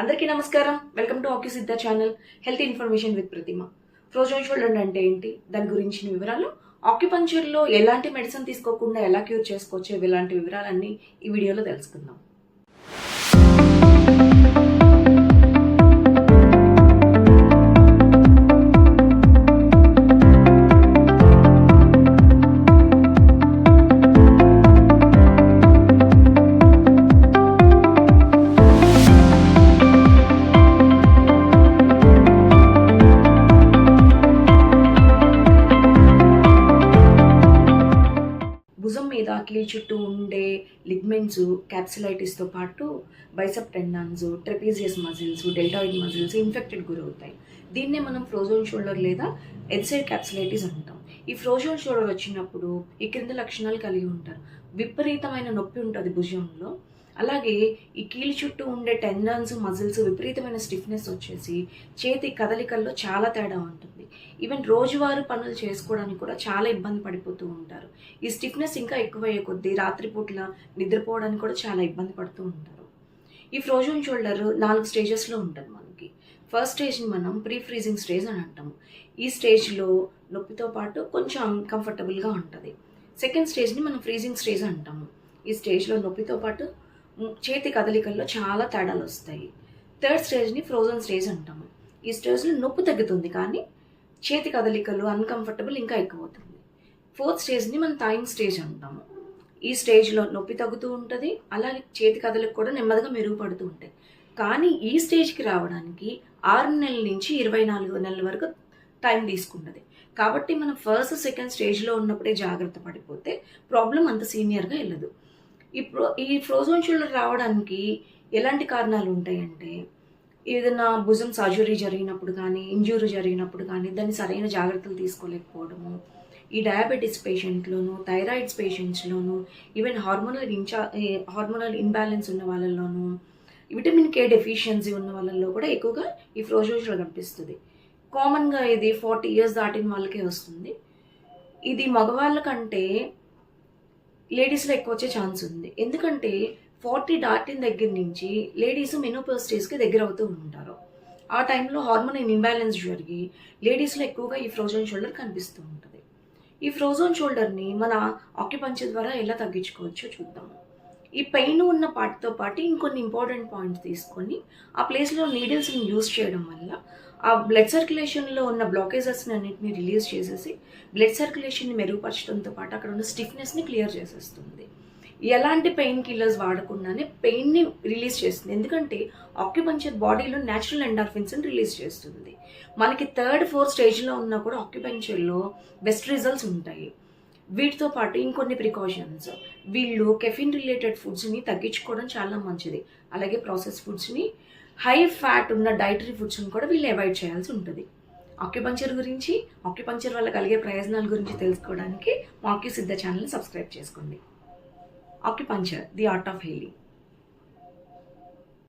అందరికీ నమస్కారం. Welcome to ఆక్యుసిద్ధ channel health information with Pratima. Frozen shoulder అంటే ఏంటి, దాని గురించిన వివరాలు, ఆక్యుపంక్చర్లో ఎలాంటి మెడిసిన్ తీసుకోకుండా ఎలా క్యూర్ చేసుకోవచ్చు, ఇలాంటి వివరాలన్నీ ఈ వీడియోలో తెలుసుకుందాం. భుజం మీద కీల్ చుట్టూ ఉండే లిగ్మెంట్స్, క్యాప్సులైటిస్తో పాటు bicep tendons, trapezius muscles, deltoid muscles infected గురవుతాయి. దీన్నే మనం ఫ్రోజన్ షోల్డర్ లేదా ఎడ్సైడ్ క్యాప్సులైటిస్ అంటాం. ఈ ఫ్రోజన్ షోల్డర్ వచ్చినప్పుడు ఈ క్రింద లక్షణాలు కలిగి ఉంటారు. విపరీతమైన నొప్పి ఉంటుంది భుజంలో. అలాగే ఈ కీలు చుట్టూ ఉండే టెండాన్స్, మజిల్స్ విపరీతమైన స్టిఫ్నెస్ వచ్చేసి చేతి కదలికల్లో చాలా తేడా ఉంటుంది. ఈవెన్ రోజువారీ పనులు చేసుకోవడానికి కూడా చాలా ఇబ్బంది పడిపోతూ ఉంటారు. ఈ స్టిఫ్నెస్ ఇంకా ఎక్కువయ్యే కొద్దీ రాత్రిపూట్ల నిద్రపోవడానికి కూడా చాలా ఇబ్బంది పడుతూ ఉంటారు. ఈ ఫ్రోజన్ షోల్డర్ 4 స్టేజెస్లో ఉంటుంది మనకి. ఫస్ట్ స్టేజ్ని మనం ప్రీ ఫ్రీజింగ్ స్టేజ్ అని అంటాము. ఈ స్టేజ్లో నొప్పితో పాటు కొంచెం కంఫర్టబుల్గా ఉంటుంది. సెకండ్ స్టేజ్ని మనం ఫ్రీజింగ్ స్టేజ్ అంటాము. ఈ స్టేజ్లో నొప్పితో పాటు చేతి కదలికల్లో చాలా తేడాలు వస్తాయి. థర్డ్ స్టేజ్ని ఫ్రోజన్ స్టేజ్ అంటాము. ఈ స్టేజ్లో నొప్పి తగ్గుతుంది కానీ చేతి కదలికలు అన్కంఫర్టబుల్ ఇంకా ఎక్కువ అవుతుంది. ఫోర్త్ స్టేజ్ని మనం థాయింగ్ స్టేజ్ అంటాము. ఈ స్టేజ్లో నొప్పి తగ్గుతూ ఉంటుంది, అలాగే చేతి కదలిక కూడా నెమ్మదిగా మెరుగుపడుతూ ఉంటాయి. కానీ ఈ స్టేజ్కి రావడానికి 6 నెలల నుంచి 24 నెలల వరకు టైం తీసుకుంటుంది. కాబట్టి మనం ఫస్ట్ సెకండ్ స్టేజ్లో ఉన్నప్పుడే జాగ్రత్త పడిపోతే ప్రాబ్లం అంత సీనియర్గా వెళ్ళదు. ఈ ఫ్రోజన్ షోల్డర్ రావడానికి ఎలాంటి కారణాలు ఉంటాయంటే, ఏదైనా భుజం సర్జరీ జరిగినప్పుడు కానీ, ఇంజ్యూరీ జరిగినప్పుడు కానీ దాన్ని సరైన జాగ్రత్తలు తీసుకోలేకపోవడము, ఈ డయాబెటీస్ పేషెంట్లోను, థైరాయిడ్స్ పేషెంట్స్లోను, ఈవెన్ హార్మోనల్ ఇంబ్యాలెన్స్ ఉన్న వాళ్ళలోను, విటమిన్ కే డెఫిషియన్సీ ఉన్న వాళ్ళల్లో కూడా ఎక్కువగా ఈ ఫ్రోజన్ షోల్డర్ కనిపిస్తుంది. కామన్గా ఇది 40 years దాటిన వాళ్ళకే వస్తుంది. ఇది మగవాళ్ళ కంటే లేడీస్లో ఎక్కువ వచ్చే ఛాన్స్ ఉంది. ఎందుకంటే 40 దాటిన దగ్గర నుంచి లేడీస్ మెనోపాజ్ స్టేజ్కి దగ్గర అవుతూ ఉంటారు. ఆ టైంలో హార్మోన్ ఇంబ్యాలెన్స్ జరిగి లేడీస్లో ఎక్కువగా ఈ ఫ్రోజన్ షోల్డర్ కనిపిస్తూ ఉంటుంది. ఈ ఫ్రోజన్ షోల్డర్ని మన ఆక్యుపంక్చర్ ద్వారా ఎలా తగ్గించుకోవచ్చో చూద్దాము. ఈ పెయిన్ ఉన్న పార్ట్తో పాటు ఇంకొన్ని ఇంపార్టెంట్ పాయింట్స్ తీసుకొని ఆ ప్లేస్లో నీడిల్స్ని యూజ్ చేయడం వల్ల ఆ బ్లడ్ సర్క్యులేషన్లో ఉన్న బ్లాకేజెస్ని అన్నింటినీ రిలీజ్ చేసేసి బ్లడ్ సర్క్యులేషన్ని మెరుగుపరచడంతో పాటు అక్కడ ఉన్న స్టిఫ్నెస్ని క్లియర్ చేసేస్తుంది. ఎలాంటి పెయిన్ కిల్లర్స్ వాడకుండానే పెయిన్ని రిలీజ్ చేస్తుంది. ఎందుకంటే ఆక్యుపంక్చర్ బాడీలో న్యాచురల్ ఎండార్ఫిన్స్ని రిలీజ్ చేస్తుంది. మనకి 3rd, 4th స్టేజ్లో ఉన్నా కూడా ఆక్యుపంక్చర్లో బెస్ట్ రిజల్ట్స్ ఉంటాయి. వీటితో పాటు ఇంకొన్ని ప్రికాషన్స్, వీళ్ళు కెఫిన్ రిలేటెడ్ ఫుడ్స్ని తగ్గించుకోవడం చాలా మంచిది. అలాగే ప్రాసెస్ ఫుడ్స్ని, హై ఫ్యాట్ ఉన్న డైటరీ ఫుడ్స్ని కూడా వీళ్ళు అవాయిడ్ చేయాల్సి ఉంటుంది. ఆక్యుపంక్చర్ గురించి, ఆక్యుపంక్చర్ వల్ల కలిగే ప్రయోజనాల గురించి తెలుసుకోవడానికి మా ఆక్యుసిద్ధ ఛానల్ని సబ్స్క్రైబ్ చేసుకోండి. Acupuncture, the art of healing.